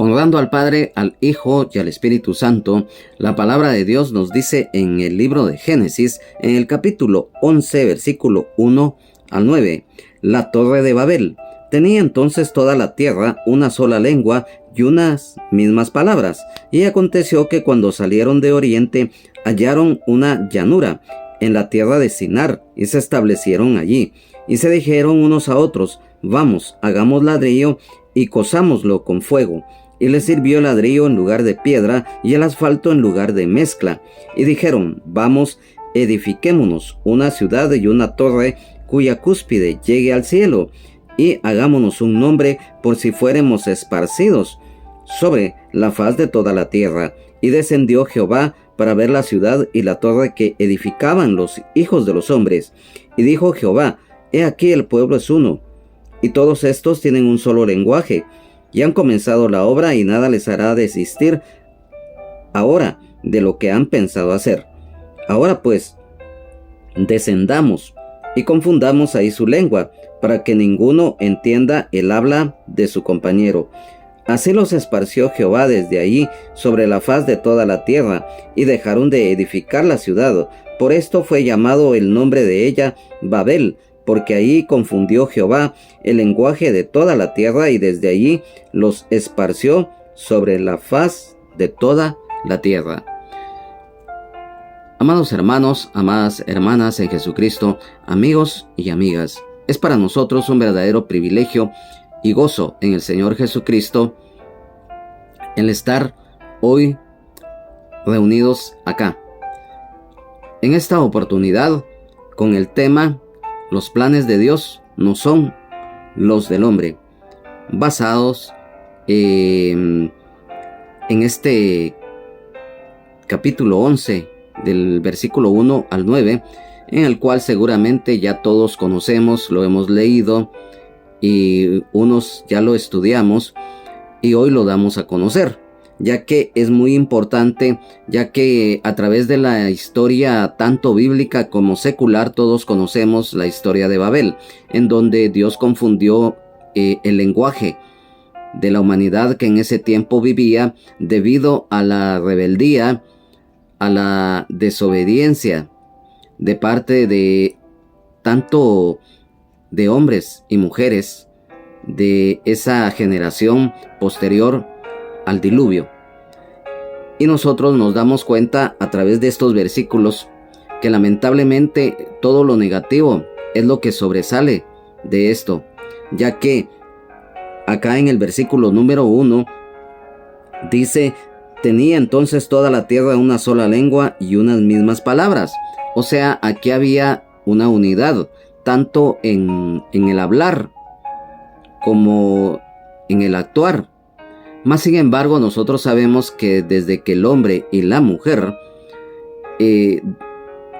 Honrando al Padre, al Hijo y al Espíritu Santo, la palabra de Dios nos dice en el libro de Génesis, en el capítulo 11, versículo 1 al 9, la torre de Babel. Tenía entonces toda la tierra una sola lengua y unas mismas palabras. Y aconteció que cuando salieron de oriente, hallaron una llanura en la tierra de Sinar, y se establecieron allí. Y se dijeron unos a otros, vamos, hagamos ladrillo y cosámoslo con fuego. Y les sirvió el ladrillo en lugar de piedra y el asfalto en lugar de mezcla. Y dijeron, vamos, edifiquémonos una ciudad y una torre cuya cúspide llegue al cielo, y hagámonos un nombre por si fuéremos esparcidos sobre la faz de toda la tierra. Y descendió Jehová para ver la ciudad y la torre que edificaban los hijos de los hombres. Y dijo Jehová, he aquí el pueblo es uno, y todos estos tienen un solo lenguaje, y han comenzado la obra, y nada les hará desistir ahora de lo que han pensado hacer. Ahora pues, descendamos y confundamos ahí su lengua, para que ninguno entienda el habla de su compañero. Así los esparció Jehová desde allí sobre la faz de toda la tierra, y dejaron de edificar la ciudad. Por esto fue llamado el nombre de ella Babel, porque ahí confundió Jehová el lenguaje de toda la tierra, y desde allí los esparció sobre la faz de toda la tierra. Amados hermanos, amadas hermanas en Jesucristo, amigos y amigas, es para nosotros un verdadero privilegio y gozo en el Señor Jesucristo el estar hoy reunidos acá, en esta oportunidad, con el tema los planes de Dios no son los del hombre, basados en este capítulo 11 del versículo 1 al 9, en el cual seguramente ya todos conocemos, lo hemos leído y unos ya lo estudiamos y hoy lo damos a conocer, ya que es muy importante, ya que a través de la historia tanto bíblica como secular todos conocemos la historia de Babel, en donde Dios confundió el lenguaje de la humanidad que en ese tiempo vivía debido a la rebeldía, a la desobediencia de parte de tanto de hombres y mujeres de esa generación posterior al diluvio. Y nosotros nos damos cuenta a través de estos versículos que lamentablemente todo lo negativo es lo que sobresale de esto, ya que acá en el versículo número 1 dice, tenía entonces toda la tierra una sola lengua y unas mismas palabras. O sea, aquí había una unidad, tanto en el hablar como en el actuar. Mas sin embargo, nosotros sabemos que desde que el hombre y la mujer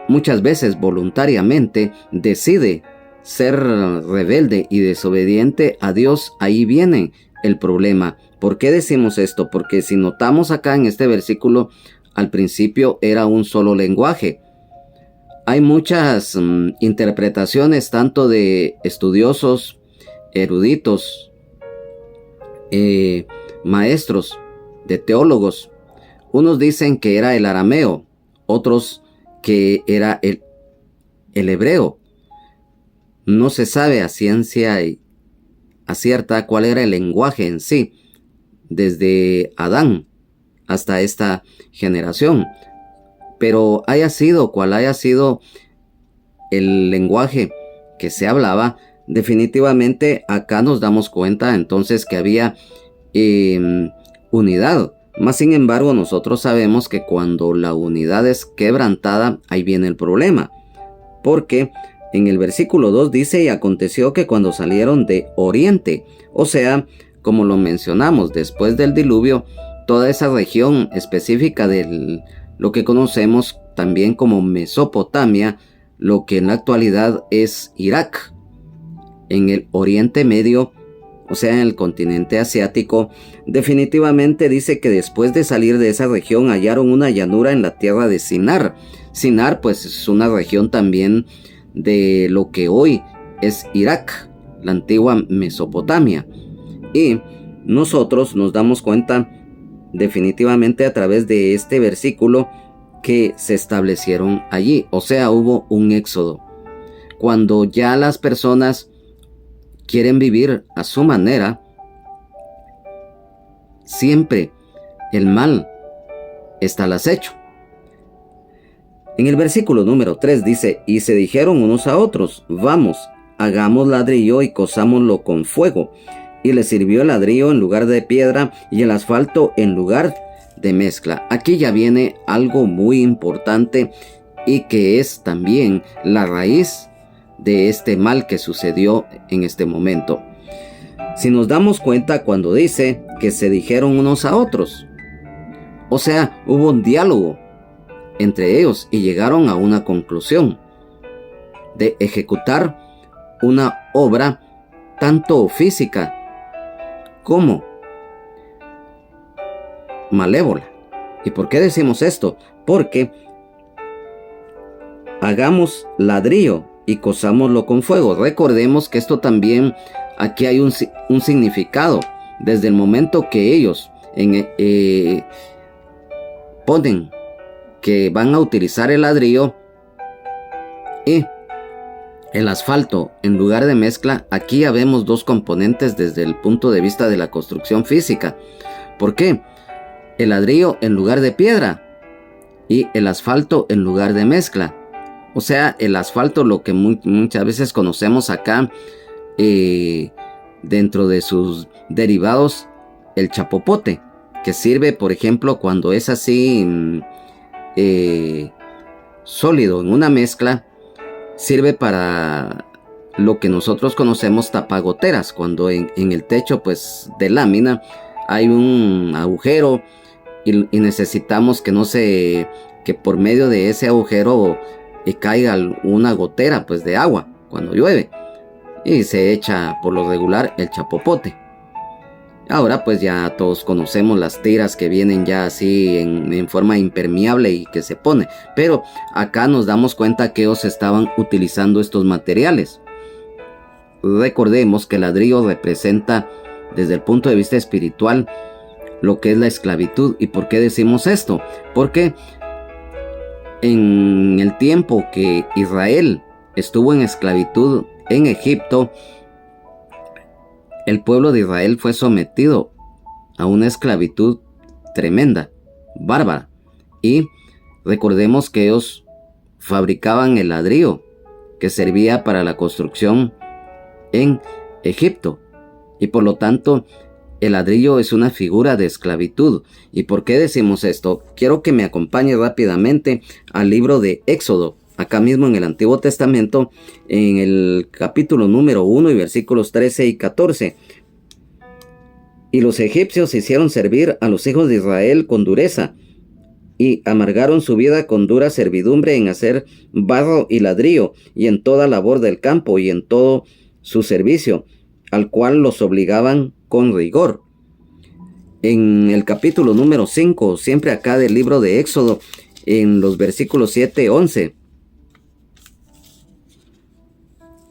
muchas veces voluntariamente decide ser rebelde y desobediente a Dios, ahí viene el problema. ¿Por qué decimos esto? Porque si notamos acá en este versículo, al principio era un solo lenguaje. Hay muchas interpretaciones, tanto de estudiosos, eruditos, maestros, de teólogos. Unos dicen que era el arameo, otros que era el hebreo. No se sabe a ciencia cierta cuál era el lenguaje en sí, desde Adán hasta esta generación. Pero haya sido cual haya sido el lenguaje que se hablaba, definitivamente acá nos damos cuenta entonces que había unidad. Mas sin embargo, nosotros sabemos que cuando la unidad es quebrantada, ahí viene el problema. Porque en el versículo 2 dice, y aconteció que cuando salieron de oriente, o sea, como lo mencionamos, después del diluvio, toda esa región específica de lo que conocemos también como Mesopotamia, lo que en la actualidad es Irak, en el Oriente Medio, o sea, en el continente asiático, definitivamente dice que después de salir de esa región hallaron una llanura en la tierra de Sinar. Sinar, pues, es una región también de lo que hoy es Irak, la antigua Mesopotamia. Y nosotros nos damos cuenta definitivamente a través de este versículo que se establecieron allí. O sea, hubo un éxodo. Cuando ya las personas quieren vivir a su manera, siempre el mal está al acecho. En el versículo número 3 dice: y se dijeron unos a otros, vamos, hagamos ladrillo y cozámoslo con fuego. Y les sirvió el ladrillo en lugar de piedra y el asfalto en lugar de mezcla. Aquí ya viene algo muy importante y que es también la raíz de este mal que sucedió en este momento. Si nos damos cuenta cuando dice que se dijeron unos a otros, o sea, hubo un diálogo entre ellos y llegaron a una conclusión de ejecutar una obra tanto física como malévola. ¿Y por qué decimos esto? Porque hagamos ladrillo y cozámoslo con fuego. Recordemos que esto también, aquí hay un significado. Desde el momento que ellos ponen que van a utilizar el ladrillo y el asfalto en lugar de mezcla, aquí ya vemos dos componentes desde el punto de vista de la construcción física. ¿Por qué? El ladrillo en lugar de piedra y el asfalto en lugar de mezcla. O sea, el asfalto, lo que muchas veces conocemos acá, dentro de sus derivados, el chapopote, que sirve, por ejemplo, cuando es así sólido en una mezcla, sirve para lo que nosotros conocemos tapagoteras, cuando en el techo pues de lámina hay un agujero y necesitamos que por medio de ese agujero caiga una gotera pues de agua cuando llueve, y se echa por lo regular el chapopote. Ahora pues ya todos conocemos las tiras que vienen ya así en forma impermeable y que se pone, pero acá nos damos cuenta que ellos estaban utilizando estos materiales. Recordemos que el ladrillo representa desde el punto de vista espiritual lo que es la esclavitud. ¿Y por qué decimos esto? Porque en el tiempo que Israel estuvo en esclavitud en Egipto, el pueblo de Israel fue sometido a una esclavitud tremenda, bárbara. Y recordemos que ellos fabricaban el ladrillo que servía para la construcción en Egipto. Y por lo tanto, el ladrillo es una figura de esclavitud. ¿Y por qué decimos esto? Quiero que me acompañe rápidamente al libro de Éxodo, acá mismo en el Antiguo Testamento, en el capítulo número 1 y versículos 13 y 14. Y los egipcios hicieron servir a los hijos de Israel con dureza, y amargaron su vida con dura servidumbre en hacer barro y ladrillo, y en toda labor del campo, y en todo su servicio, al cual los obligaban con rigor. En el capítulo número 5, siempre acá del libro de Éxodo, en los versículos 7 y 11,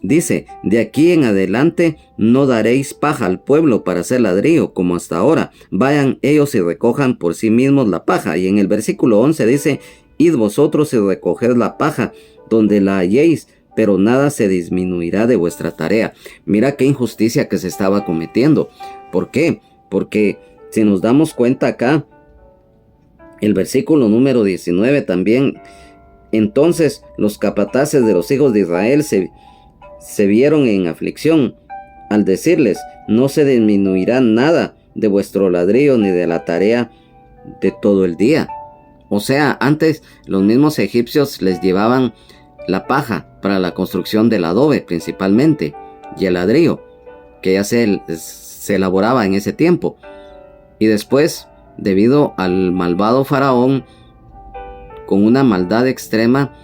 dice: de aquí en adelante no daréis paja al pueblo para hacer ladrillo como hasta ahora. Vayan ellos y recojan por sí mismos la paja. Y en el versículo 11 dice: id vosotros y recoged la paja donde la halléis, pero nada se disminuirá de vuestra tarea. Mira qué injusticia que se estaba cometiendo. ¿Por qué? Porque si nos damos cuenta acá, el versículo número 19 también: entonces los capataces de los hijos de Israel se vieron en aflicción al decirles: no se disminuirá nada de vuestro ladrillo ni de la tarea de todo el día. O sea, antes los mismos egipcios les llevaban la paja para la construcción del adobe principalmente, y el ladrillo que ya se elaboraba en ese tiempo. Y después, debido al malvado faraón, con una maldad extrema,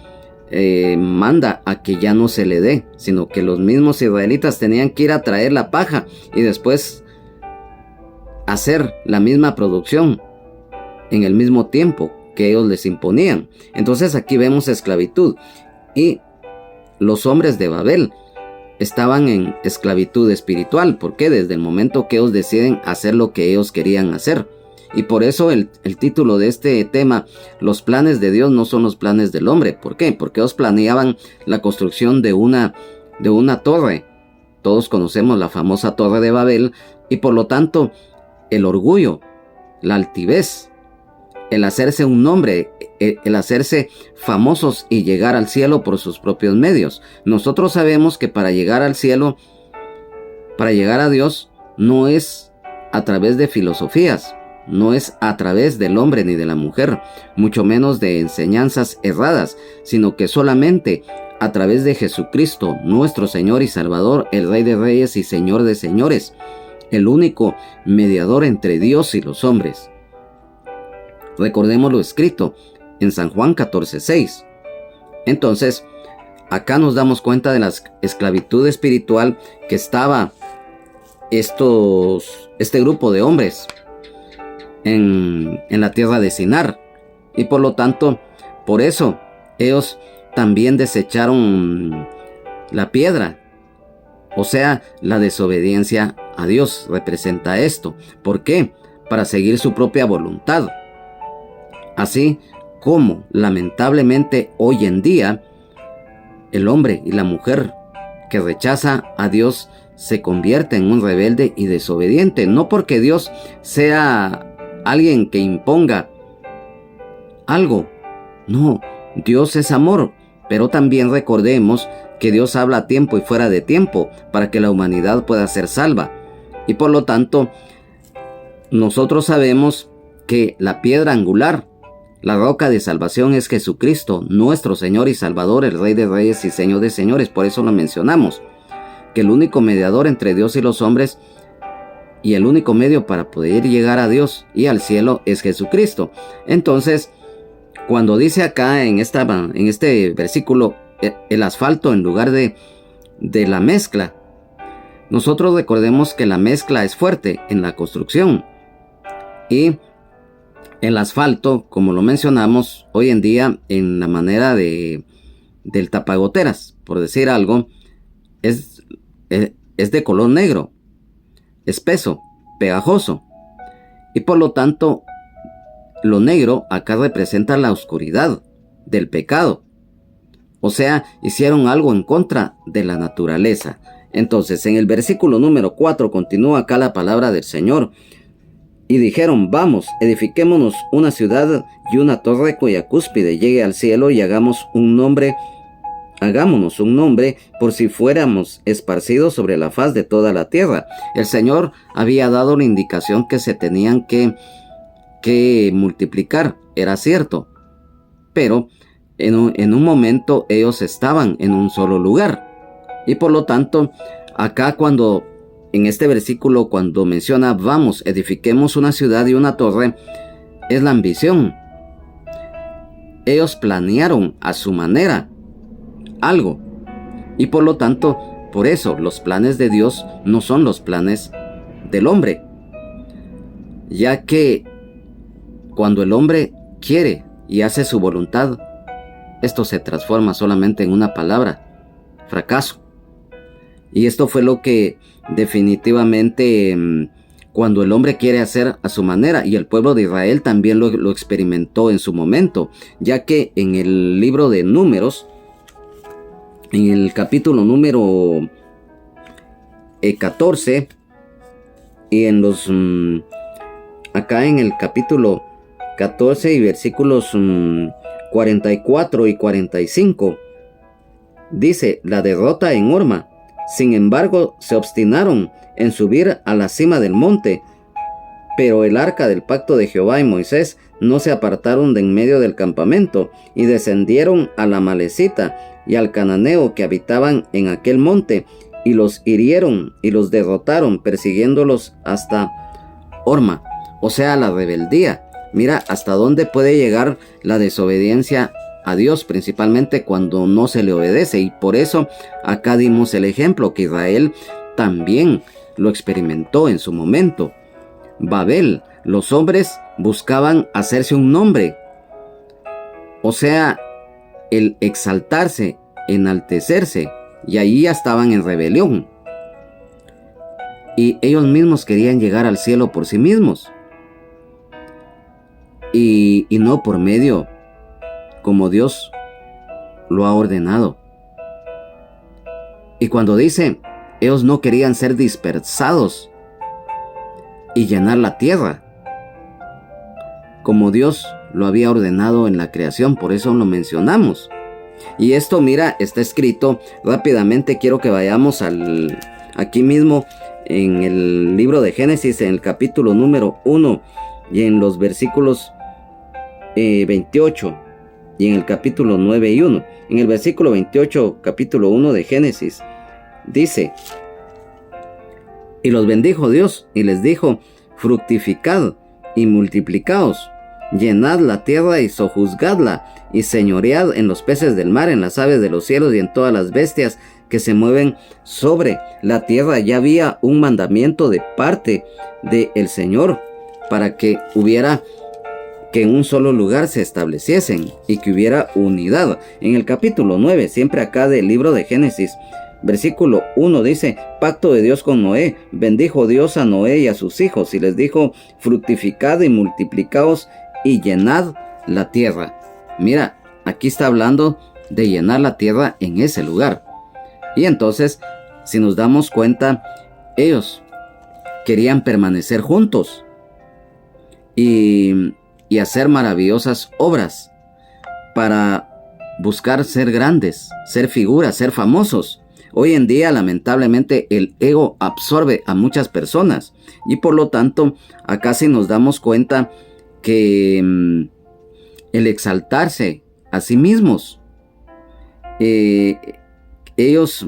manda a que ya no se le dé, sino que los mismos israelitas tenían que ir a traer la paja y después hacer la misma producción en el mismo tiempo que ellos les imponían. Entonces aquí vemos esclavitud. Y los hombres de Babel estaban en esclavitud espiritual. ¿Por qué? Desde el momento que ellos deciden hacer lo que ellos querían hacer. Y por eso el título de este tema, los planes de Dios no son los planes del hombre. ¿Por qué? Porque ellos planeaban la construcción de una torre. Todos conocemos la famosa Torre de Babel, y por lo tanto el orgullo, la altivez, el hacerse un nombre, el hacerse famosos y llegar al cielo por sus propios medios. Nosotros sabemos que para llegar al cielo, para llegar a Dios, no es a través de filosofías, no es a través del hombre ni de la mujer, mucho menos de enseñanzas erradas, sino que solamente a través de Jesucristo, nuestro Señor y Salvador, el Rey de Reyes y Señor de Señores, el único mediador entre Dios y los hombres. Recordemos lo escrito en San Juan 14:6. Entonces, acá nos damos cuenta de la esclavitud espiritual que estaba este grupo de hombres en la tierra de Sinar. Y por lo tanto, por eso ellos también desecharon la piedra. O sea, la desobediencia a Dios representa esto. ¿Por qué? Para seguir su propia voluntad. Así como, lamentablemente, hoy en día, el hombre y la mujer que rechaza a Dios se convierte en un rebelde y desobediente. No porque Dios sea alguien que imponga algo. No, Dios es amor. Pero también recordemos que Dios habla a tiempo y fuera de tiempo para que la humanidad pueda ser salva. Y por lo tanto, nosotros sabemos que la piedra angular, la roca de salvación, es Jesucristo, nuestro Señor y Salvador, el Rey de Reyes y Señor de Señores. Por eso lo mencionamos, que el único mediador entre Dios y los hombres y el único medio para poder llegar a Dios y al cielo es Jesucristo. Entonces, cuando dice acá en este versículo el asfalto en lugar de la mezcla, nosotros recordemos que la mezcla es fuerte en la construcción, y el asfalto, como lo mencionamos hoy en día en la manera del tapagoteras, por decir algo, es de color negro, espeso, pegajoso, y por lo tanto lo negro acá representa la oscuridad del pecado. O sea, hicieron algo en contra de la naturaleza. Entonces, en el versículo número 4 continúa acá la palabra del Señor. Y dijeron: vamos, edifiquémonos una ciudad y una torre cuya cúspide llegue al cielo, y hagámonos un nombre por si fuéramos esparcidos sobre la faz de toda la tierra. El Señor había dado la indicación que se tenían que multiplicar, era cierto, pero en un momento ellos estaban en un solo lugar. Y por lo tanto, acá en este versículo, cuando menciona vamos, edifiquemos una ciudad y una torre, es la ambición. Ellos planearon a su manera algo, y por lo tanto, por eso los planes de Dios no son los planes del hombre, ya que cuando el hombre quiere y hace su voluntad, esto se transforma solamente en una palabra: fracaso. Y esto fue lo que definitivamente, cuando el hombre quiere hacer a su manera, y el pueblo de Israel también lo experimentó en su momento, ya que en el libro de Números, en el capítulo número 14, y acá en el capítulo 14 y versículos 44 y 45, dice: la derrota en Horma. Sin embargo, se obstinaron en subir a la cima del monte, pero el arca del pacto de Jehová y Moisés no se apartaron de en medio del campamento, y descendieron a la Amalecita y al cananeo que habitaban en aquel monte, y los hirieron y los derrotaron, persiguiéndolos hasta Horma. O sea, la rebeldía. Mira hasta dónde puede llegar la desobediencia a Dios, principalmente cuando no se le obedece. Y por eso acá dimos el ejemplo que Israel también lo experimentó en su momento. Babel, los hombres buscaban hacerse un nombre, o sea, el exaltarse, enaltecerse, y ahí ya estaban en rebelión. Y ellos mismos querían llegar al cielo por sí mismos. Y no por medio como Dios lo ha ordenado. Y cuando dice, ellos no querían ser dispersados y llenar la tierra, como Dios lo había ordenado en la creación, por eso lo mencionamos. Y esto, mira, está escrito rápidamente. Quiero que vayamos aquí mismo en el libro de Génesis, en el capítulo número 1 y en los versículos 28 y en el capítulo 9 y 1. En el versículo 28, capítulo 1 de Génesis, dice: y los bendijo Dios y les dijo: fructificad y multiplicaos, llenad la tierra y sojuzgadla, y señoread en los peces del mar, en las aves de los cielos y en todas las bestias que se mueven sobre la tierra. Ya había un mandamiento de parte del Señor para que en un solo lugar se estableciesen y que hubiera unidad. En el capítulo 9, siempre acá del libro de Génesis, versículo 1 dice: pacto de Dios con Noé. Bendijo Dios a Noé y a sus hijos y les dijo: fructificad y multiplicaos y llenad la tierra. Mira, aquí está hablando de llenar la tierra en ese lugar. Y entonces, si nos damos cuenta, ellos querían permanecer juntos y hacer maravillosas obras para buscar ser grandes, ser figuras, ser famosos. Hoy en día, lamentablemente, el ego absorbe a muchas personas y por lo tanto, acá sí nos damos cuenta que el exaltarse a sí mismos, ellos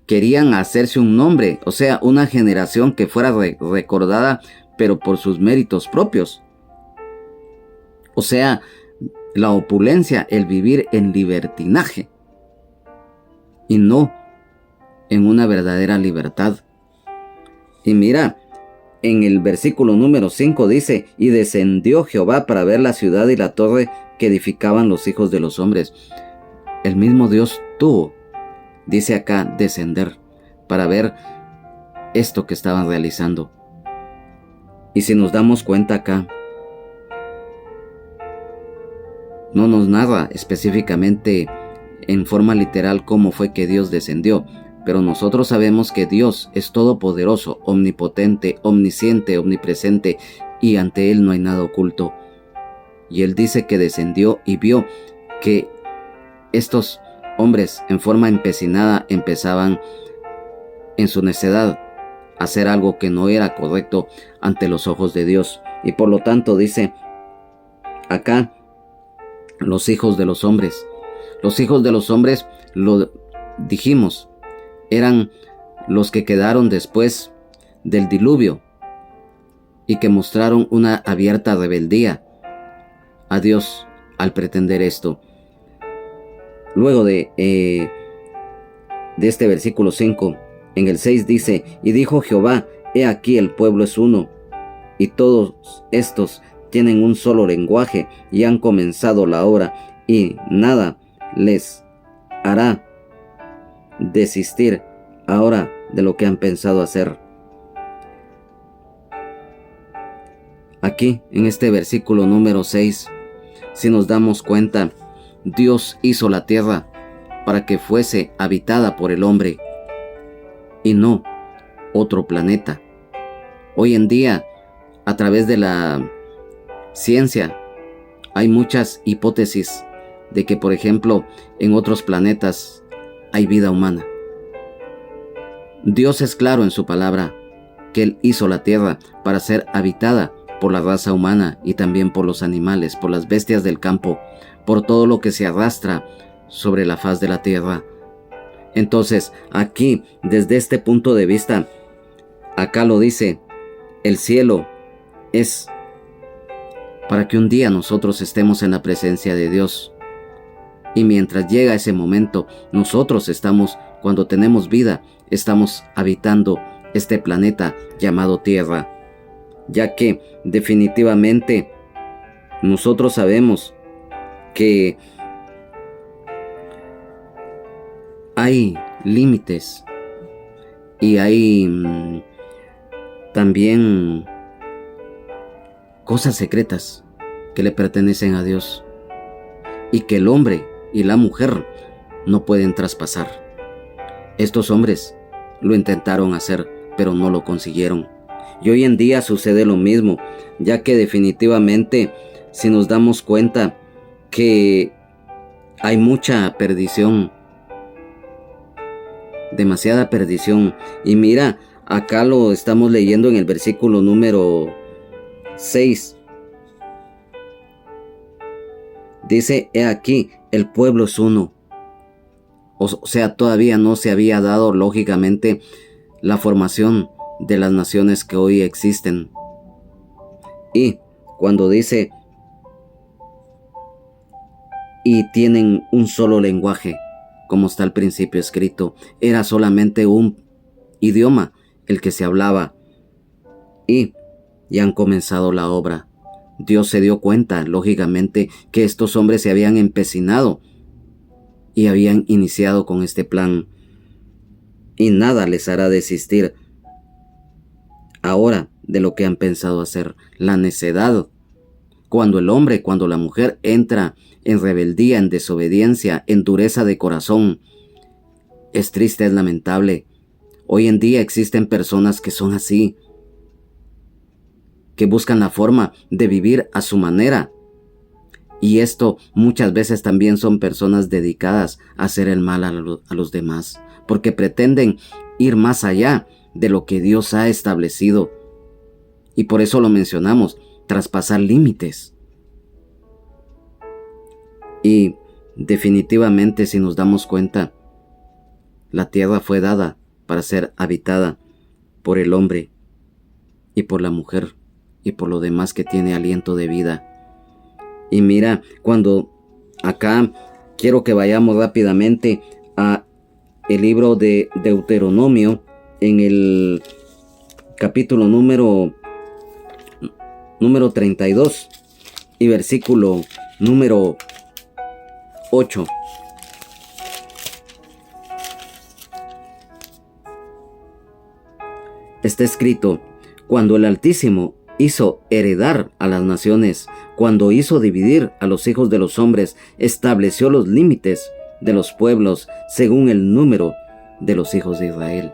querían hacerse un nombre, o sea, una generación que fuera recordada, pero por sus méritos propios. O sea, la opulencia, el vivir en libertinaje y no en una verdadera libertad. Y mira, en el versículo número 5 dice: y descendió Jehová para ver la ciudad y la torre que edificaban los hijos de los hombres. El mismo Dios tuvo, dice acá, descender para ver esto que estaban realizando. Y si nos damos cuenta acá, no nos narra específicamente en forma literal cómo fue que Dios descendió, pero nosotros sabemos que Dios es todopoderoso, omnipotente, omnisciente, omnipresente, y ante Él no hay nada oculto. Y Él dice que descendió y vio que estos hombres en forma empecinada empezaban en su necedad a hacer algo que no era correcto ante los ojos de Dios. Y por lo tanto dice acá: los hijos de los hombres. Los hijos de los hombres, lo dijimos, eran los que quedaron después del diluvio y que mostraron una abierta rebeldía a Dios al pretender esto. Luego de este versículo 5, en el 6 dice: y dijo Jehová: he aquí el pueblo es uno, y todos estos tienen un solo lenguaje, y han comenzado la obra, y nada les hará desistir ahora de lo que han pensado hacer. Aquí, en este versículo número 6, si nos damos cuenta, Dios hizo la tierra para que fuese habitada por el hombre y no otro planeta. Hoy en día, a través de la ciencia, hay muchas hipótesis de que, por ejemplo, en otros planetas hay vida humana. Dios es claro en su palabra que Él hizo la tierra para ser habitada por la raza humana y también por los animales, por las bestias del campo, por todo lo que se arrastra sobre la faz de la tierra. Entonces, aquí, desde este punto de vista, acá lo dice, el cielo es para que un día nosotros estemos en la presencia de Dios. Y mientras llega ese momento, nosotros estamos, cuando tenemos vida, estamos habitando este planeta llamado Tierra. Ya que definitivamente nosotros sabemos que hay límites y hay también cosas secretas que le pertenecen a Dios y que el hombre y la mujer no pueden traspasar. Estos hombres lo intentaron hacer, pero no lo consiguieron. Y hoy en día sucede lo mismo, ya que definitivamente, si nos damos cuenta que hay mucha perdición, demasiada perdición. Y mira, acá lo estamos leyendo en el versículo número 6. Dice: he aquí, el pueblo es uno. O sea, todavía no se había dado, lógicamente, la formación de las naciones que hoy existen. Y cuando dice: y tienen un solo lenguaje, como está al principio escrito, era solamente un idioma el que se hablaba. Y ya han comenzado la obra. Dios se dio cuenta, lógicamente, que estos hombres se habían empecinado y habían iniciado con este plan. Y nada les hará desistir ahora de lo que han pensado hacer. La necedad. Cuando el hombre, cuando la mujer entra en rebeldía, en desobediencia, en dureza de corazón, es triste, es lamentable. Hoy en día existen personas que son así, que buscan la forma de vivir a su manera. Y esto muchas veces también son personas dedicadas a hacer el mal a los demás, porque pretenden ir más allá de lo que Dios ha establecido. Y por eso lo mencionamos, traspasar límites. Y definitivamente, si nos damos cuenta, la tierra fue dada para ser habitada por el hombre y por la mujer y por lo demás que tiene aliento de vida. Y mira, cuando acá quiero que vayamos rápidamente a el libro de Deuteronomio, en el capítulo número 32 y versículo número 8. Está escrito: cuando el Altísimo hizo heredar a las naciones, cuando hizo dividir a los hijos de los hombres, estableció los límites de los pueblos según el número de los hijos de Israel.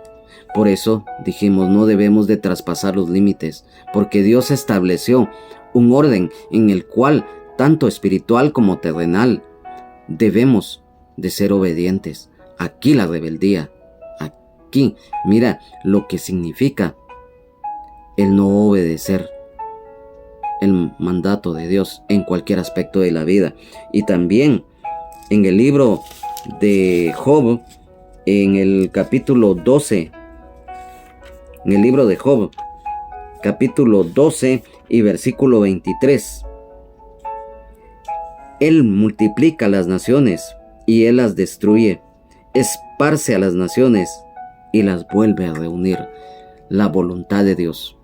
Por eso dijimos, no debemos de traspasar los límites, porque Dios estableció un orden en el cual, tanto espiritual como terrenal, debemos de ser obedientes. Aquí la rebeldía, aquí, mira lo que significa el no obedecer el mandato de Dios en cualquier aspecto de la vida. Y también en el libro de Job, en el capítulo 12, en el libro de Job, capítulo 12 y versículo 23. Él multiplica las naciones y Él las destruye, esparce a las naciones y las vuelve a reunir. La voluntad de Dios.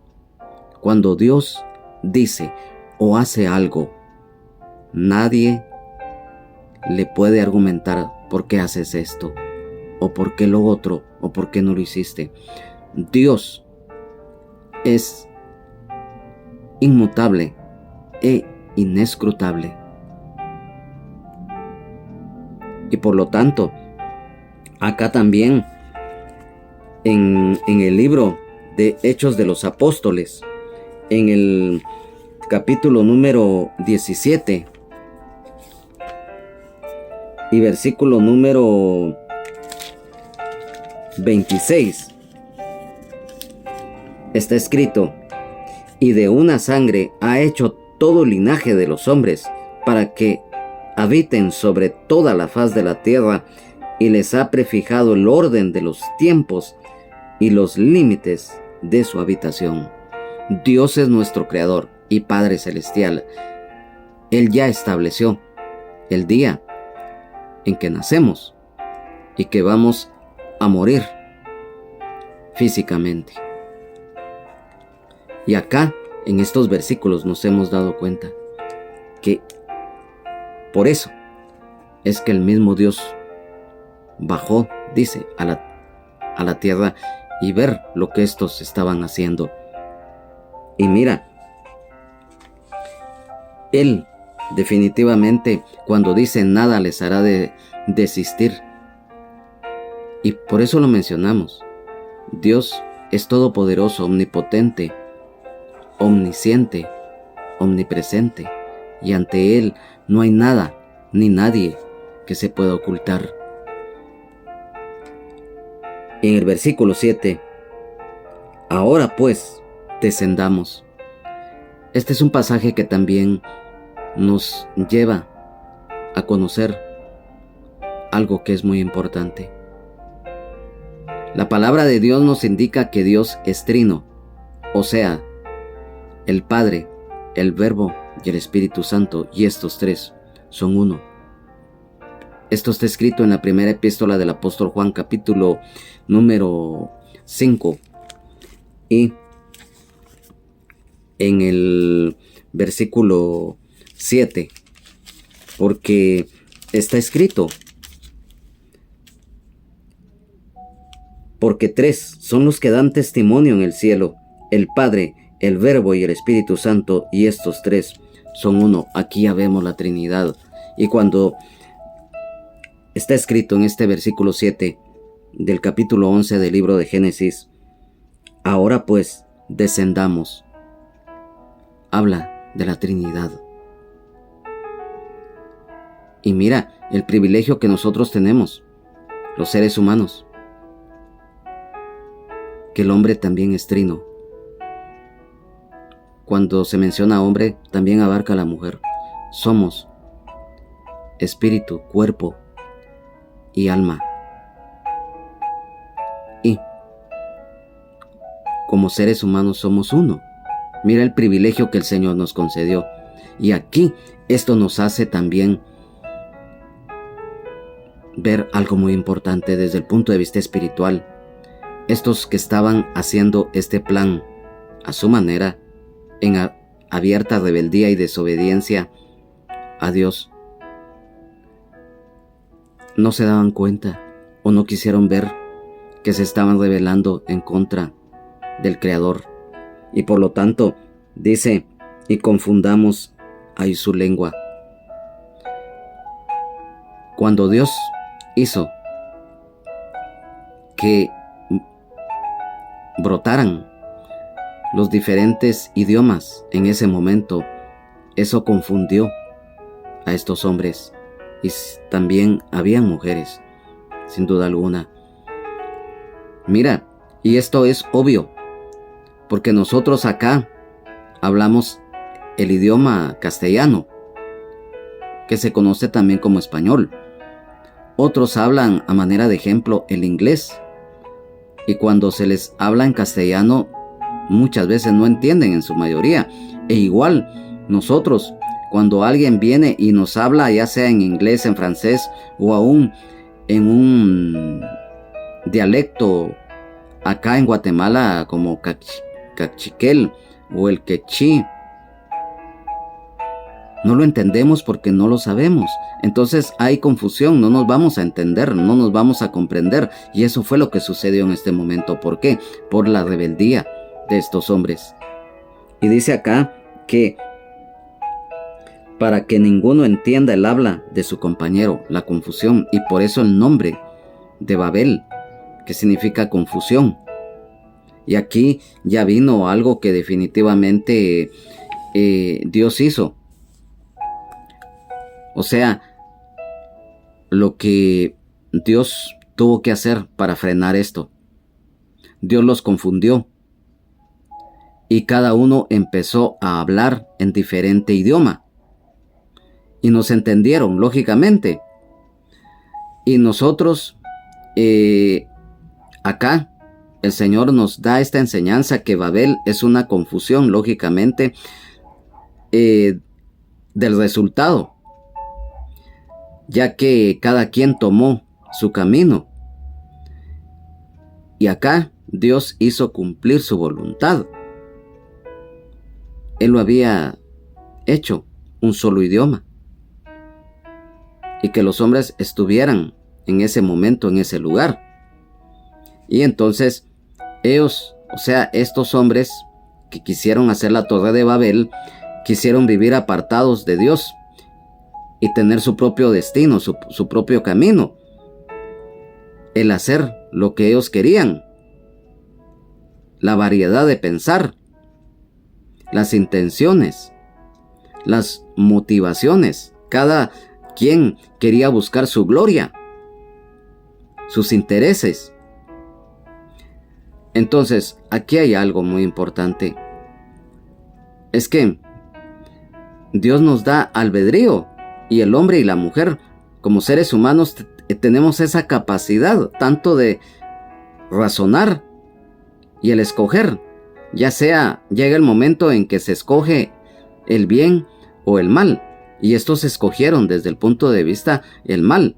Cuando Dios dice o hace algo, nadie le puede argumentar por qué haces esto, o por qué lo otro, o por qué no lo hiciste. Dios es inmutable e inescrutable. Y por lo tanto, acá también, en el libro de Hechos de los Apóstoles, en el capítulo número 17 y versículo número 26, está escrito: y de una sangre ha hecho todo linaje de los hombres, para que habiten sobre toda la faz de la tierra, y les ha prefijado el orden de los tiempos y los límites de su habitación. Dios es nuestro Creador y Padre Celestial. Él ya estableció el día en que nacemos y que vamos a morir físicamente. Y acá, en estos versículos, nos hemos dado cuenta que por eso es que el mismo Dios bajó dice, a la tierra y ver lo que estos estaban haciendo. Y mira, Él definitivamente cuando dice nada les hará desistir. Y por eso lo mencionamos. Dios es todopoderoso, omnipotente, omnisciente, omnipresente. Y ante Él no hay nada ni nadie que se pueda ocultar. En el versículo 7, ahora pues, descendamos. Este es un pasaje que también nos lleva a conocer algo que es muy importante. La palabra de Dios nos indica que Dios es trino, o sea, el Padre, el Verbo y el Espíritu Santo, y estos tres son uno. Esto está escrito en la primera epístola del apóstol Juan, capítulo número 5, y en el versículo 7, porque está escrito, porque tres son los que dan testimonio en el cielo, el Padre, el Verbo y el Espíritu Santo, y estos tres son uno. Aquí ya vemos la Trinidad. Y cuando está escrito en este versículo 7 del capítulo 11 del libro de Génesis, ahora pues descendamos, habla de la Trinidad. Y mira el privilegio que nosotros tenemos, los seres humanos, que el hombre también es trino. Cuando se menciona hombre, también abarca a la mujer. Somos espíritu, cuerpo y alma. Y como seres humanos somos uno. Mira el privilegio que el Señor nos concedió. Y aquí esto nos hace también ver algo muy importante desde el punto de vista espiritual. Estos que estaban haciendo este plan a su manera, en abierta rebeldía y desobediencia a Dios, no se daban cuenta o no quisieron ver que se estaban rebelando en contra del Creador. Y por lo tanto, dice, y confundamos ahí su lengua. Cuando Dios hizo que brotaran los diferentes idiomas en ese momento, eso confundió a estos hombres. Y también habían mujeres, sin duda alguna. Mira, y esto es obvio, porque nosotros acá hablamos el idioma castellano, que se conoce también como español. Otros hablan, a manera de ejemplo, el inglés. Y cuando se les habla en castellano, muchas veces no entienden en su mayoría. E igual, nosotros, cuando alguien viene y nos habla, ya sea en inglés, en francés o aún en un dialecto acá en Guatemala como cachiquel o el quechí, no lo entendemos porque no lo sabemos. Entonces hay confusión, no nos vamos a entender, no nos vamos a comprender. Y eso fue lo que sucedió en este momento. ¿Por qué? Por la rebeldía de estos hombres. Y dice acá que para que ninguno entienda el habla de su compañero, la confusión, y por eso el nombre de Babel, que significa confusión. Y aquí ya vino algo que definitivamente Dios hizo. O sea, lo que Dios tuvo que hacer para frenar esto. Dios los confundió. Y cada uno empezó a hablar en diferente idioma. Y nos entendieron, lógicamente. Y nosotros, acá, el Señor nos da esta enseñanza que Babel es una confusión, lógicamente, del resultado. Ya que cada quien tomó su camino. Y acá Dios hizo cumplir su voluntad. Él lo había hecho un solo idioma. Y que los hombres estuvieran en ese momento, en ese lugar. Y entonces ellos, o sea, estos hombres que quisieron hacer la Torre de Babel, quisieron vivir apartados de Dios y tener su propio destino, su propio camino. El hacer lo que ellos querían. La variedad de pensar. Las intenciones. Las motivaciones. Cada quien quería buscar su gloria. Sus intereses. Entonces, aquí hay algo muy importante. Es que Dios nos da albedrío y el hombre y la mujer, como seres humanos, tenemos esa capacidad tanto de razonar y el escoger. Ya sea, llega el momento en que se escoge el bien o el mal. Y estos escogieron desde el punto de vista el mal.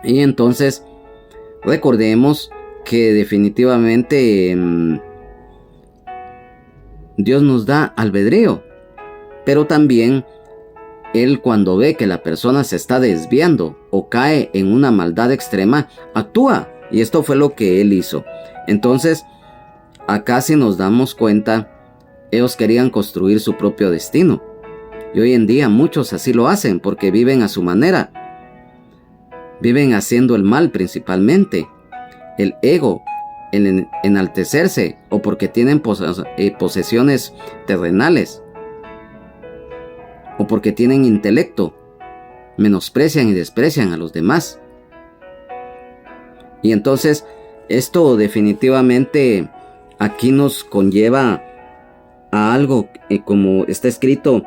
Y entonces, recordemos que definitivamente Dios nos da albedrío, pero también Él, cuando ve que la persona se está desviando o cae en una maldad extrema, actúa, y esto fue lo que Él hizo. Entonces, acá si nos damos cuenta, ellos querían construir su propio destino, y hoy en día muchos así lo hacen porque viven a su manera, viven haciendo el mal principalmente. El ego, el enaltecerse, o porque tienen posesiones terrenales, o porque tienen intelecto, menosprecian y desprecian a los demás. Y entonces esto definitivamente aquí nos conlleva a algo como está escrito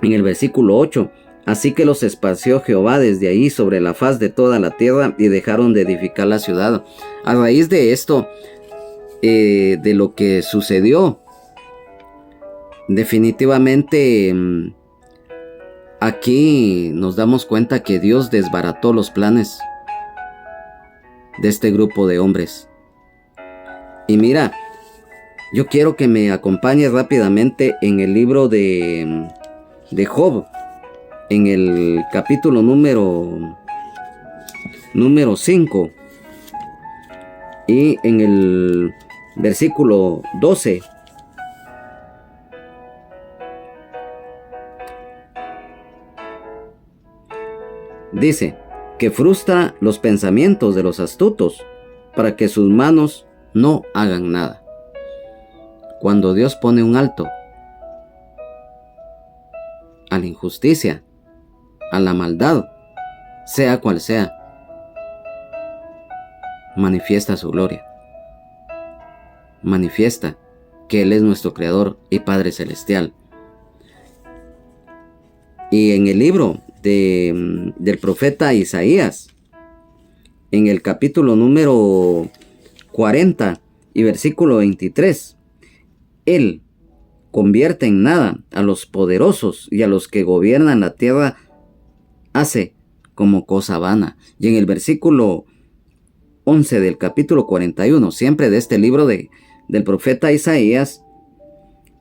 en el versículo 8. Así que los esparció Jehová desde ahí sobre la faz de toda la tierra y dejaron de edificar la ciudad. A raíz de esto, de lo que sucedió, definitivamente aquí nos damos cuenta que Dios desbarató los planes de este grupo de hombres. Y mira, yo quiero que me acompañes rápidamente en el libro de Job. En el capítulo número 5 y en el versículo 12 dice que frustra los pensamientos de los astutos para que sus manos no hagan nada. Cuando Dios pone un alto a la injusticia, a la maldad, sea cual sea, manifiesta su gloria. Manifiesta que Él es nuestro Creador y Padre Celestial. Y en el libro del profeta Isaías, en el capítulo número 40 y versículo 23, Él convierte en nada a los poderosos y a los que gobiernan la tierra hace como cosa vana. Y en el versículo 11 del capítulo 41, siempre de este libro del profeta Isaías,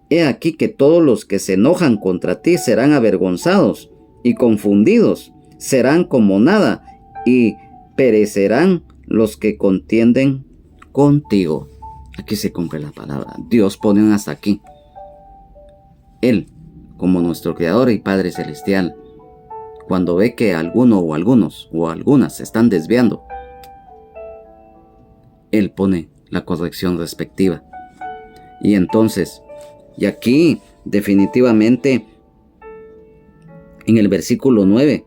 he aquí que todos los que se enojan contra ti serán avergonzados y confundidos, serán como nada y perecerán los que contienden contigo. Aquí se cumple la palabra. Dios pone un hasta aquí. Él, como nuestro Creador y Padre Celestial, cuando ve que alguno o algunos o algunas se están desviando, Él pone la corrección respectiva. Y entonces, y aquí definitivamente en el versículo 9,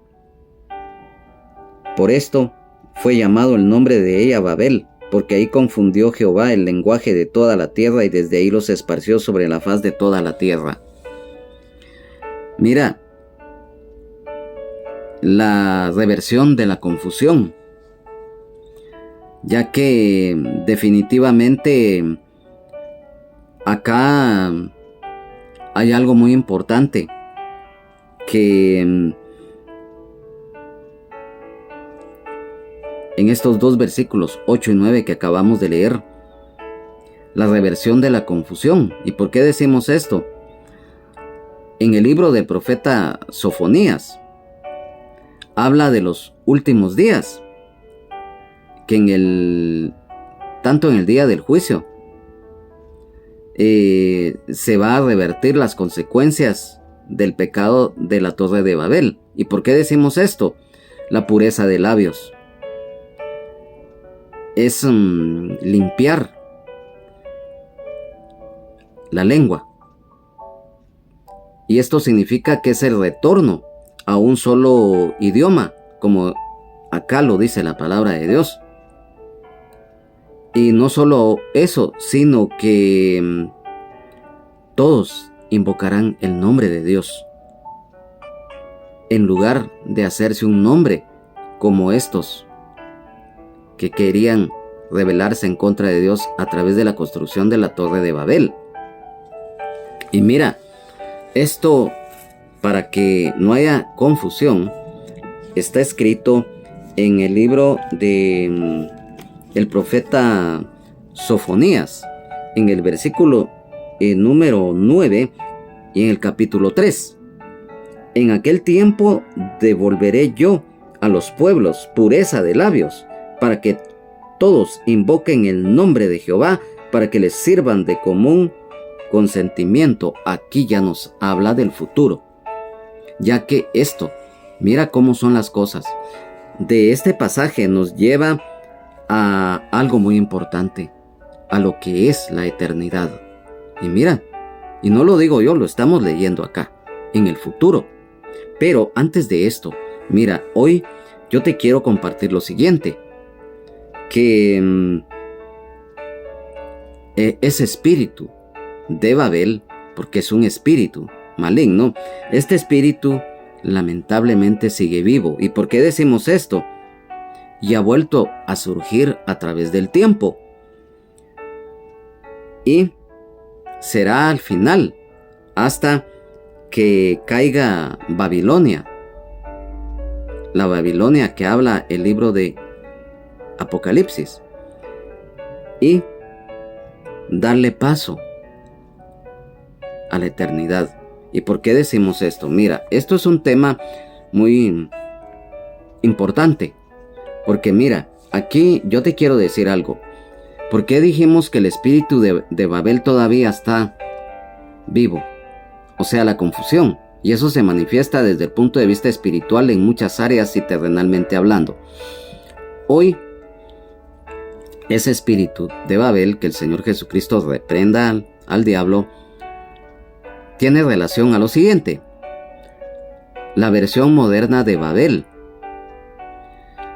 por esto fue llamado el nombre de ella Babel, porque ahí confundió Jehová el lenguaje de toda la tierra y desde ahí los esparció sobre la faz de toda la tierra. Mira, la reversión de la confusión, ya que definitivamente acá hay algo muy importante que en estos dos versículos 8 y 9 que acabamos de leer, la reversión de la confusión. ¿Y por qué decimos esto? En el libro del profeta Sofonías habla de los últimos días, que tanto en el día del juicio se va a revertir las consecuencias del pecado de la Torre de Babel. ¿Y por qué decimos esto? La pureza de labios es limpiar la lengua, y esto significa que es el retorno a un solo idioma, como acá lo dice la palabra de Dios. Y no solo eso, sino que todos invocarán el nombre de Dios, en lugar de hacerse un nombre como estos que querían rebelarse en contra de Dios a través de la construcción de la Torre de Babel. Y mira, esto, para que no haya confusión, está escrito en el libro de el profeta Sofonías, en el versículo número 9 y en el capítulo 3. En aquel tiempo devolveré yo a los pueblos pureza de labios, para que todos invoquen el nombre de Jehová, para que les sirvan de común consentimiento. Aquí ya nos habla del futuro, ya que esto, mira cómo son las cosas. De este pasaje nos lleva a algo muy importante, a lo que es la eternidad. Y mira, y no lo digo yo, lo estamos leyendo acá, en el futuro. Pero antes de esto, mira, hoy yo te quiero compartir lo siguiente, que ese espíritu de Babel, porque es un espíritu maligno, este espíritu lamentablemente sigue vivo. ¿Y por qué decimos esto? Y ha vuelto a surgir a través del tiempo. Y será al final, hasta que caiga Babilonia. La Babilonia que habla el libro de Apocalipsis. Y darle paso a la eternidad. ¿Y por qué decimos esto? Mira, esto es un tema muy importante. Porque mira, aquí yo te quiero decir algo. ¿Por qué dijimos que el espíritu de Babel todavía está vivo? O sea, la confusión. Y eso se manifiesta desde el punto de vista espiritual en muchas áreas y terrenalmente hablando. Hoy, ese espíritu de Babel, que el Señor Jesucristo reprenda al diablo, tiene relación a lo siguiente. La versión moderna de Babel.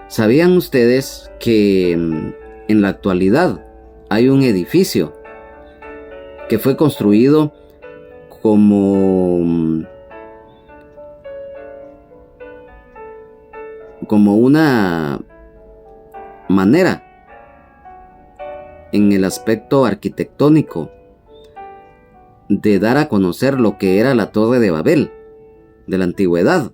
¿Sabían ustedes que en la actualidad hay un edificio que fue construido como una manera en el aspecto arquitectónico de dar a conocer lo que era la Torre de Babel de la antigüedad?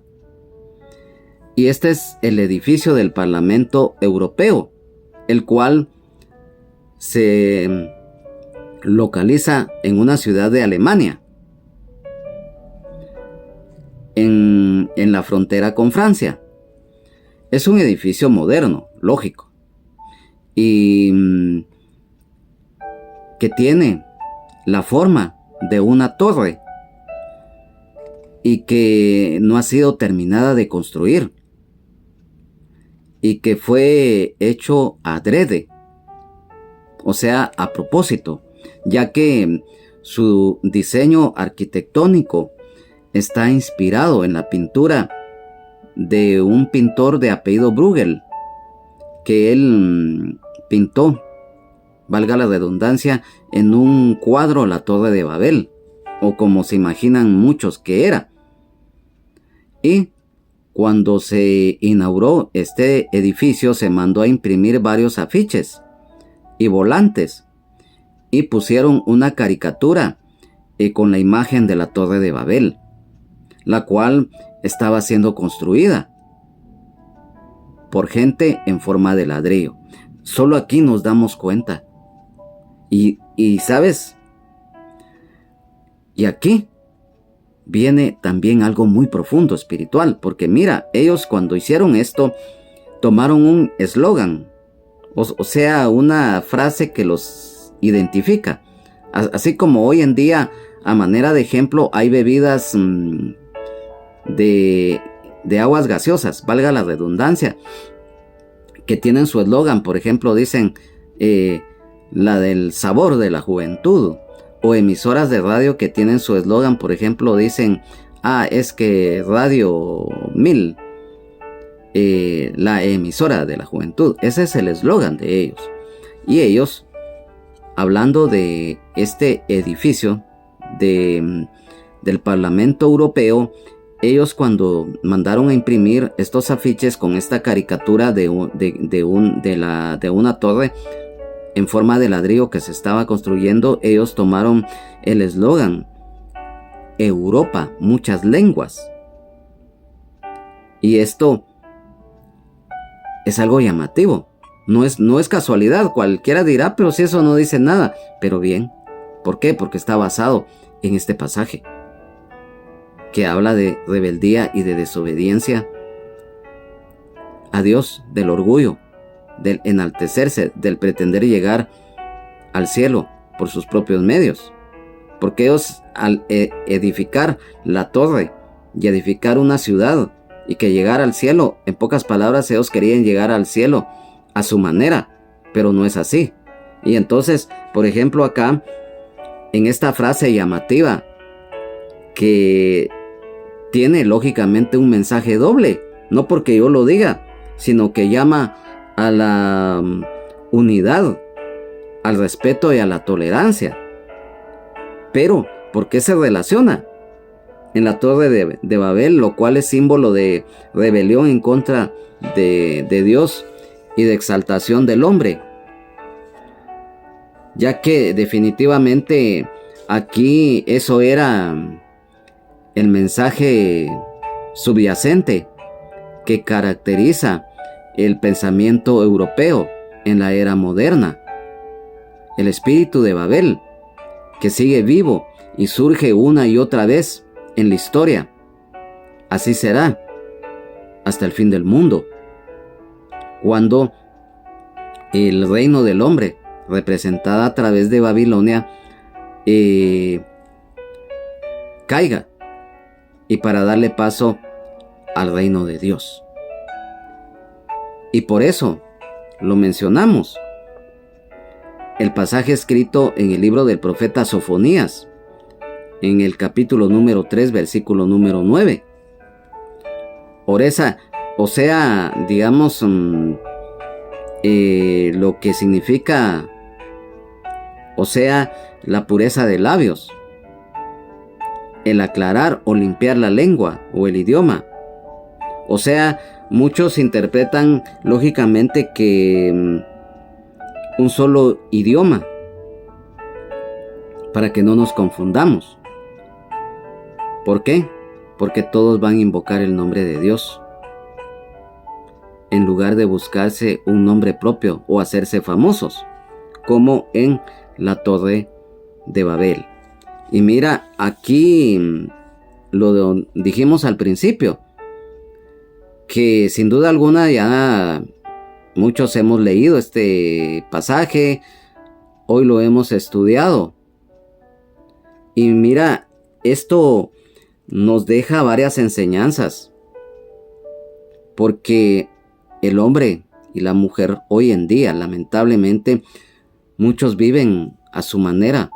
Y este es el edificio del Parlamento Europeo, el cual se localiza en una ciudad de Alemania, en la frontera con Francia. Es un edificio moderno, lógico, y que tiene la forma de una torre y que no ha sido terminada de construir, y que fue hecho adrede, o sea, a propósito, ya que su diseño arquitectónico está inspirado en la pintura de un pintor de apellido Bruegel, que él pintó, valga la redundancia, en un cuadro la Torre de Babel, o como se imaginan muchos que era. Y cuando se inauguró este edificio, se mandó a imprimir varios afiches y volantes, y pusieron una caricatura con la imagen de la Torre de Babel, la cual estaba siendo construida por gente en forma de ladrillo. Solo aquí nos damos cuenta. Y ¿sabes? Y aquí viene también algo muy profundo, espiritual, porque mira, ellos cuando hicieron esto, tomaron un eslogan, o sea, una frase que los identifica. Así como hoy en día, a manera de ejemplo, hay bebidas de aguas gaseosas, valga la redundancia, que tienen su eslogan. Por ejemplo, dicen la del sabor de la juventud, o emisoras de radio que tienen su eslogan. Por ejemplo, dicen, es que Radio 1000, la emisora de la juventud. Ese es el eslogan de ellos. Y ellos, hablando de este edificio del Parlamento Europeo, ellos cuando mandaron a imprimir estos afiches con esta caricatura de una torre en forma de ladrillo que se estaba construyendo, ellos tomaron el eslogan Europa, muchas lenguas. Y esto es algo llamativo. No es casualidad. Cualquiera dirá, pero si eso no dice nada. Pero bien, ¿por qué? Porque está basado en este pasaje que habla de rebeldía y de desobediencia a Dios, del orgullo, del enaltecerse, del pretender llegar al cielo por sus propios medios. Porque ellos, al edificar la torre y edificar una ciudad y que llegara al cielo, en pocas palabras, ellos querían llegar al cielo a su manera, pero no es así. Y entonces, por ejemplo, acá en esta frase llamativa que tiene lógicamente un mensaje doble, no porque yo lo diga, sino que llama a la unidad, al respeto y a la tolerancia. Pero, ¿por qué se relaciona? En la torre de Babel, lo cual es símbolo de rebelión en contra de Dios y de exaltación del hombre, ya que definitivamente aquí eso era el mensaje subyacente que caracteriza el pensamiento europeo en la era moderna. El espíritu de Babel, que sigue vivo y surge una y otra vez en la historia. Así será hasta el fin del mundo, cuando el reino del hombre, representada a través de Babilonia, caiga, y para darle paso al reino de Dios. Y por eso lo mencionamos. El pasaje escrito en el libro del profeta Sofonías, en el capítulo número 3, versículo número 9. O sea, digamos, lo que significa, o sea, la pureza de labios, el aclarar o limpiar la lengua o el idioma. O sea, muchos interpretan lógicamente que un solo idioma, para que no nos confundamos. ¿Por qué? Porque todos van a invocar el nombre de Dios, en lugar de buscarse un nombre propio o hacerse famosos, como en la torre de Babel. Y mira, aquí lo dijimos al principio, que sin duda alguna ya muchos hemos leído este pasaje, hoy lo hemos estudiado. Y mira, esto nos deja varias enseñanzas, porque el hombre y la mujer hoy en día, lamentablemente, muchos viven a su manera,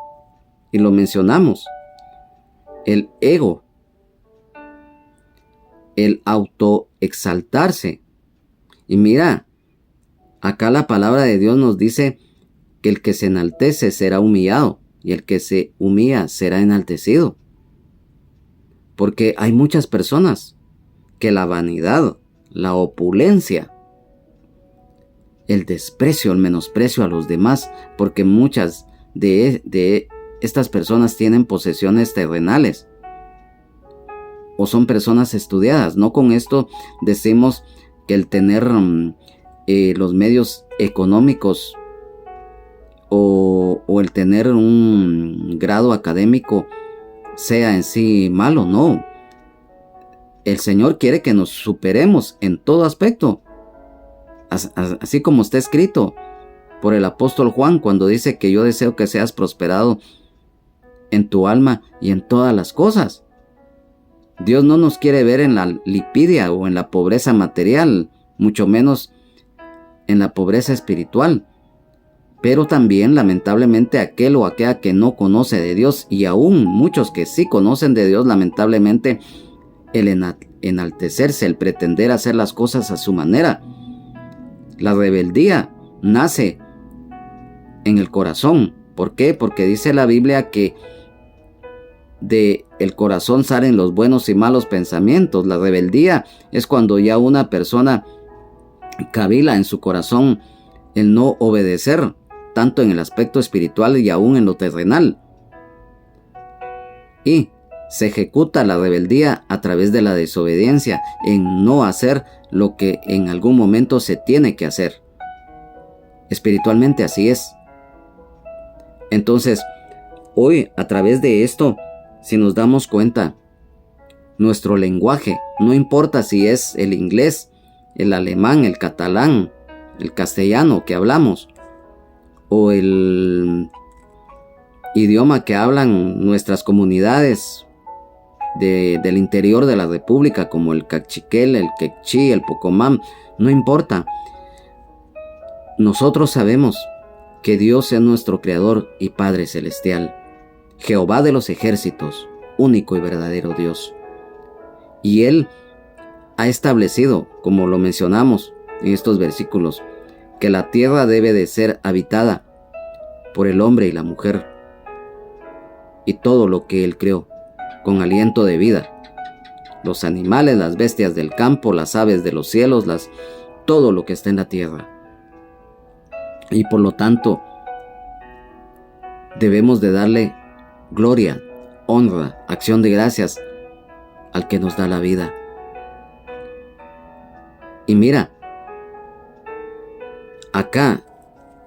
y lo mencionamos: el ego, el autoexaltarse. Y mira, acá la palabra de Dios nos dice que el que se enaltece será humillado, y el que se humilla será enaltecido. Porque hay muchas personas que la vanidad, la opulencia, el desprecio, el menosprecio a los demás, porque muchas de estas personas tienen posesiones terrenales o son personas estudiadas. No con esto decimos que el tener los medios económicos o el tener un grado académico sea en sí malo, no. El Señor quiere que nos superemos en todo aspecto, así como está escrito por el apóstol Juan cuando dice que yo deseo que seas prosperado en tu alma y en todas las cosas. Dios no nos quiere ver en la lipidia o en la pobreza material, mucho menos en la pobreza espiritual. Pero también, lamentablemente, aquel o aquella que no conoce de Dios, y aún muchos que sí conocen de Dios, lamentablemente, el enaltecerse, el pretender hacer las cosas a su manera. La rebeldía nace en el corazón. ¿Por qué? Porque dice la Biblia que de el corazón salen los buenos y malos pensamientos. La rebeldía es cuando ya una persona cavila en su corazón el no obedecer, tanto en el aspecto espiritual y aún en lo terrenal. Y se ejecuta la rebeldía a través de la desobediencia, en no hacer lo que en algún momento se tiene que hacer. Espiritualmente así es. Entonces, hoy a través de esto, si nos damos cuenta, nuestro lenguaje, no importa si es el inglés, el alemán, el catalán, el castellano que hablamos, o el idioma que hablan nuestras comunidades del interior de la república, como el cachiquel, el quechí, el pocomam, no importa. Nosotros sabemos que Dios es nuestro Creador y Padre Celestial, Jehová de los ejércitos, único y verdadero Dios. Y Él ha establecido, como lo mencionamos en estos versículos, que la tierra debe de ser habitada por el hombre y la mujer y todo lo que Él creó, con aliento de vida. Los animales, las bestias del campo, las aves de los cielos, todo lo que está en la tierra. Y por lo tanto, debemos de darle gloria, honra, acción de gracias al que nos da la vida. Y mira, acá,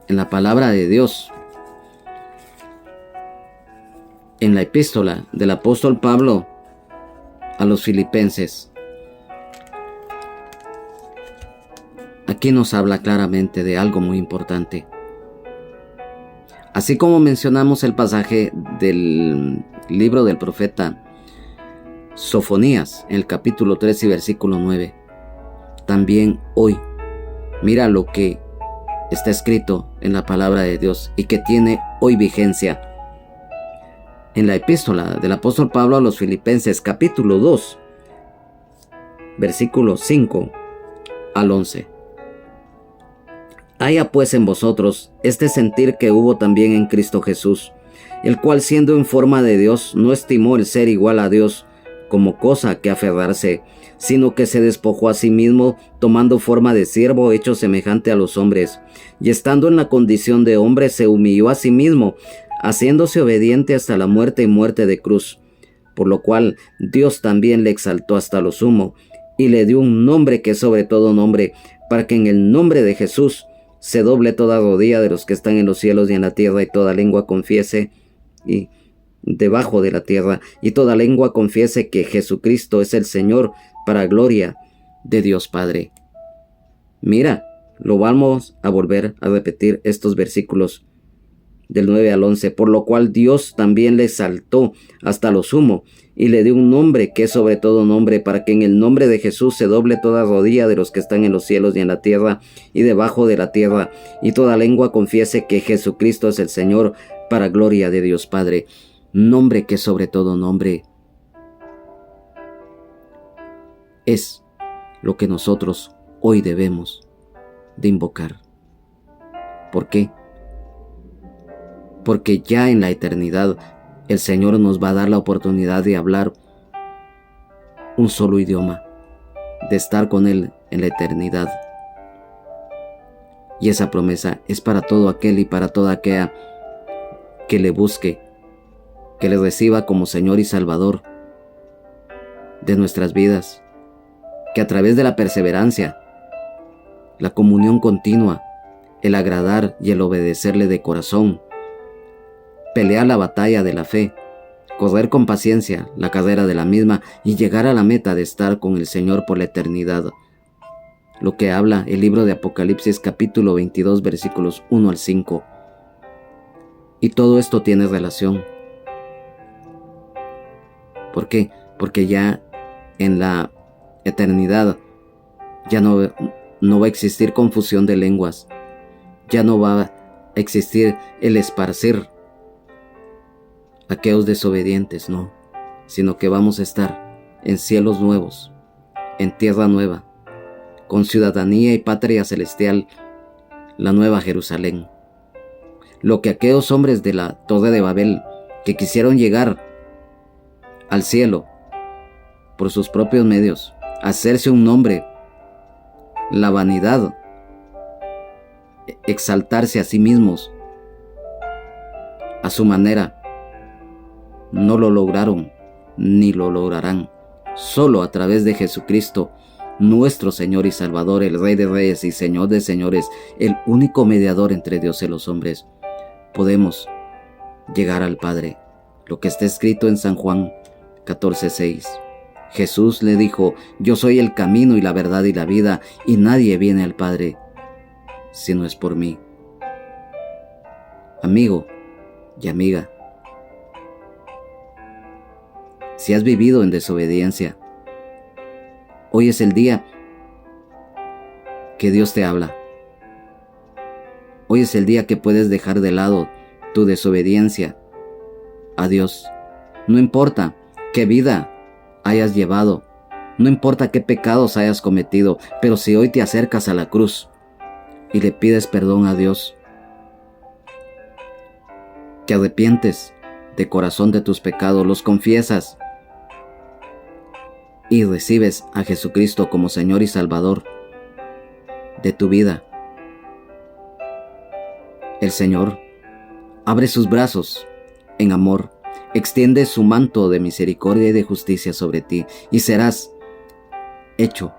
en la palabra de Dios, en la epístola del apóstol Pablo a los filipenses, aquí nos habla claramente de algo muy importante. Así como mencionamos el pasaje del libro del profeta Sofonías, en el capítulo 3 y versículo 9, también hoy, mira lo que está escrito en la palabra de Dios y que tiene hoy vigencia. En la epístola del apóstol Pablo a los filipenses, capítulo 2, versículos 5 al 11. Haya pues en vosotros este sentir que hubo también en Cristo Jesús, el cual siendo en forma de Dios no estimó el ser igual a Dios como cosa que aferrarse, sino que se despojó a sí mismo, tomando forma de siervo hecho semejante a los hombres, y estando en la condición de hombre se humilló a sí mismo, haciéndose obediente hasta la muerte y muerte de cruz, por lo cual Dios también le exaltó hasta lo sumo, y le dio un nombre que es sobre todo nombre, para que en el nombre de Jesús se doble toda rodilla de los que están en los cielos y en la tierra, y toda lengua confiese, y debajo de la tierra, y toda lengua confiese que Jesucristo es el Señor, para gloria de Dios Padre. Mira, lo vamos a volver a repetir estos versículos del 9 al 11, por lo cual Dios también le exaltó hasta lo sumo, y le dio un nombre que es sobre todo nombre, para que en el nombre de Jesús se doble toda rodilla de los que están en los cielos y en la tierra y debajo de la tierra, y toda lengua confiese que Jesucristo es el Señor, para gloria de Dios Padre. Nombre que es sobre todo nombre. Es lo que nosotros hoy debemos de invocar. ¿Por qué? Porque ya en la eternidad el Señor nos va a dar la oportunidad de hablar un solo idioma, de estar con Él en la eternidad. Y esa promesa es para todo aquel y para toda aquella que le busque, que le reciba como Señor y Salvador de nuestras vidas, que a través de la perseverancia, la comunión continua, el agradar y el obedecerle de corazón, pelear la batalla de la fe, correr con paciencia la carrera de la misma y llegar a la meta de estar con el Señor por la eternidad. Lo que habla el libro de Apocalipsis capítulo 22 versículos 1 al 5. Y todo esto tiene relación. ¿Por qué? Porque ya en la eternidad ya no va a existir confusión de lenguas. Ya no va a existir el esparcir aquellos desobedientes, no, sino que vamos a estar en cielos nuevos, en tierra nueva, con ciudadanía y patria celestial, la nueva Jerusalén. Lo que aquellos hombres de la Torre de Babel que quisieron llegar al cielo por sus propios medios, hacerse un nombre, la vanidad, exaltarse a sí mismos a su manera, no lo lograron ni lo lograrán. Solo a través de Jesucristo, nuestro Señor y Salvador, el Rey de Reyes y Señor de Señores, el único mediador entre Dios y los hombres, podemos llegar al Padre. Lo que está escrito en San Juan 14:6. Jesús le dijo: yo soy el camino y la verdad y la vida, y nadie viene al Padre si no es por mí. Amigo y amiga, si has vivido en desobediencia, hoy es el día que Dios te habla. Hoy es el día que puedes dejar de lado tu desobediencia a Dios. No importa qué vida hayas llevado, no importa qué pecados hayas cometido, pero si hoy te acercas a la cruz y le pides perdón a Dios, que arrepientes de corazón de tus pecados, los confiesas y recibes a Jesucristo como Señor y Salvador de tu vida, el Señor abre sus brazos en amor, extiende su manto de misericordia y de justicia sobre ti, y serás hecho,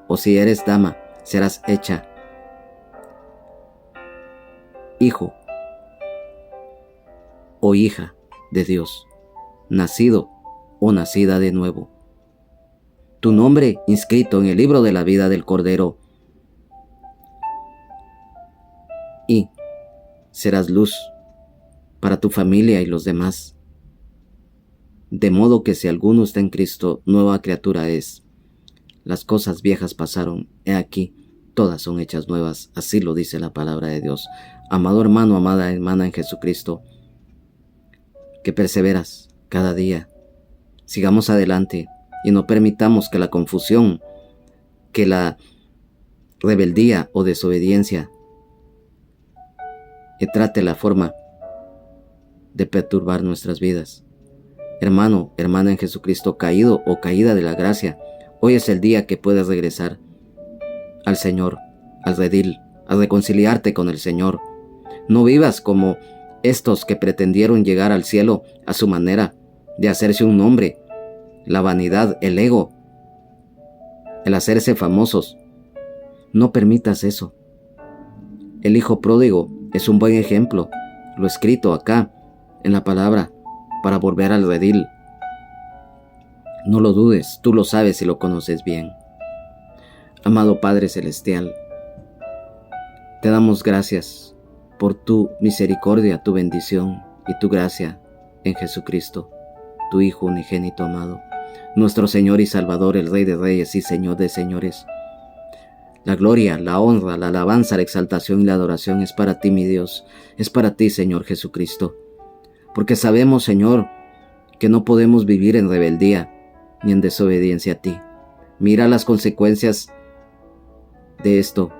o si eres dama, serás hecha hijo o hija de Dios, nacido o nacida de nuevo. Tu nombre inscrito en el libro de la vida del Cordero, y serás luz para tu familia y los demás. De modo que si alguno está en Cristo, nueva criatura es. Las cosas viejas pasaron, he aquí, todas son hechas nuevas. Así lo dice la palabra de Dios. Amado hermano, amada hermana en Jesucristo, que perseveras cada día. Sigamos adelante y no permitamos que la confusión, que la rebeldía o desobediencia trate la forma de perturbar nuestras vidas. Hermano, hermana en Jesucristo, caído o caída de la gracia, hoy es el día que puedes regresar al Señor, al redil, a reconciliarte con el Señor. No vivas como estos que pretendieron llegar al cielo a su manera de hacerse un nombre, la vanidad, el ego, el hacerse famosos. No permitas eso. El hijo pródigo es un buen ejemplo, lo escrito acá en la palabra, para volver al redil. No lo dudes, tú lo sabes y lo conoces bien. Amado Padre Celestial, te damos gracias por tu misericordia, tu bendición y tu gracia en Jesucristo, tu Hijo unigénito amado, nuestro Señor y Salvador, el Rey de Reyes y Señor de Señores. La gloria, la honra, la alabanza, la exaltación y la adoración es para ti, mi Dios, es para ti, Señor Jesucristo. Porque sabemos, Señor, que no podemos vivir en rebeldía ni en desobediencia a ti. Mira las consecuencias de esto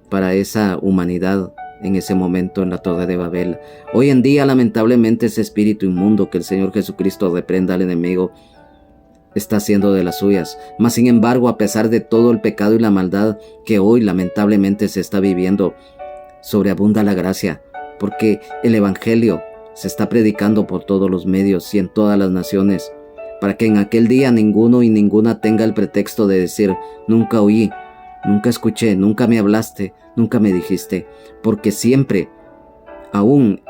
para esa humanidad en ese momento en la Torre de Babel. Hoy en día, lamentablemente, ese espíritu inmundo, que el Señor Jesucristo reprenda al enemigo, está haciendo de las suyas. Mas sin embargo, a pesar de todo el pecado y la maldad que hoy lamentablemente se está viviendo, sobreabunda la gracia, porque el Evangelio se está predicando por todos los medios y en todas las naciones, para que en aquel día ninguno y ninguna tenga el pretexto de decir: nunca oí, nunca escuché, nunca me hablaste, nunca me dijiste, porque siempre, aún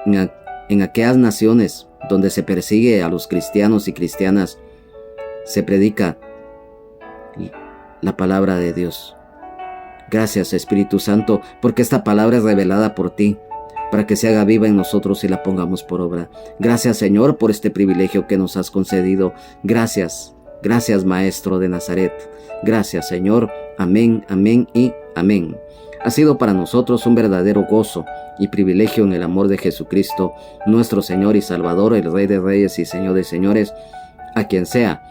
en aquellas naciones donde se persigue a los cristianos y cristianas, se predica la palabra de Dios. Gracias, Espíritu Santo, porque esta palabra es revelada por ti, para que se haga viva en nosotros y la pongamos por obra. Gracias, Señor, por este privilegio que nos has concedido. Gracias, gracias, Maestro de Nazaret. Gracias, Señor. Amén, amén y amén. Ha sido para nosotros un verdadero gozo y privilegio en el amor de Jesucristo, nuestro Señor y Salvador, el Rey de Reyes y Señor de Señores, a quien sea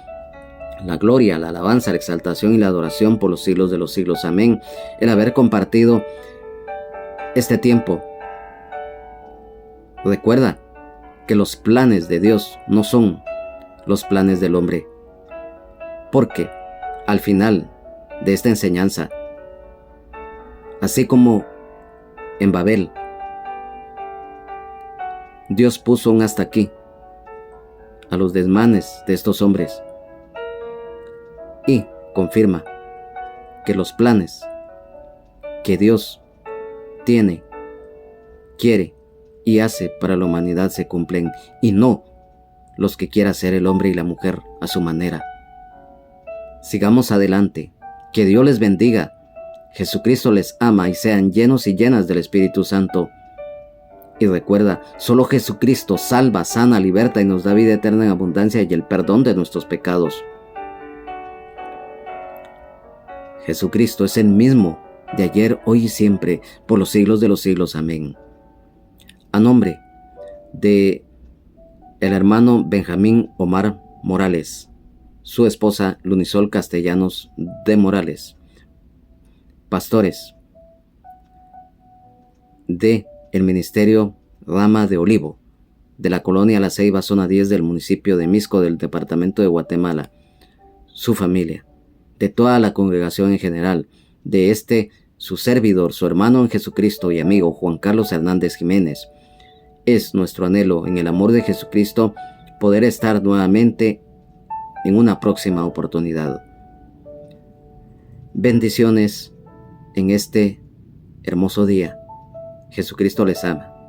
la gloria, la alabanza, la exaltación y la adoración por los siglos de los siglos. Amén. El haber compartido este tiempo. Recuerda que los planes de Dios no son los planes del hombre, porque al final de esta enseñanza, así como en Babel, Dios puso un hasta aquí a los desmanes de estos hombres y confirma que los planes que Dios tiene, quiere y hace para la humanidad se cumplen, y no los que quiera hacer el hombre y la mujer a su manera. Sigamos adelante. Que Dios les bendiga. Jesucristo les ama y sean llenos y llenas del Espíritu Santo. Y recuerda, solo Jesucristo salva, sana, liberta y nos da vida eterna en abundancia y el perdón de nuestros pecados. Jesucristo es el mismo de ayer, hoy y siempre, por los siglos de los siglos. Amén. A nombre de el hermano Benjamín Omar Morales, su esposa Lunisol Castellanos de Morales, pastores de el Ministerio Rama de Olivo, de la colonia La Ceiba, zona 10 del municipio de Misco, del departamento de Guatemala, su familia, de toda la congregación en general, de su servidor, su hermano en Jesucristo y amigo Juan Carlos Hernández Jiménez. Es nuestro anhelo en el amor de Jesucristo poder estar nuevamente en una próxima oportunidad. Bendiciones en este hermoso día. Jesucristo les ama.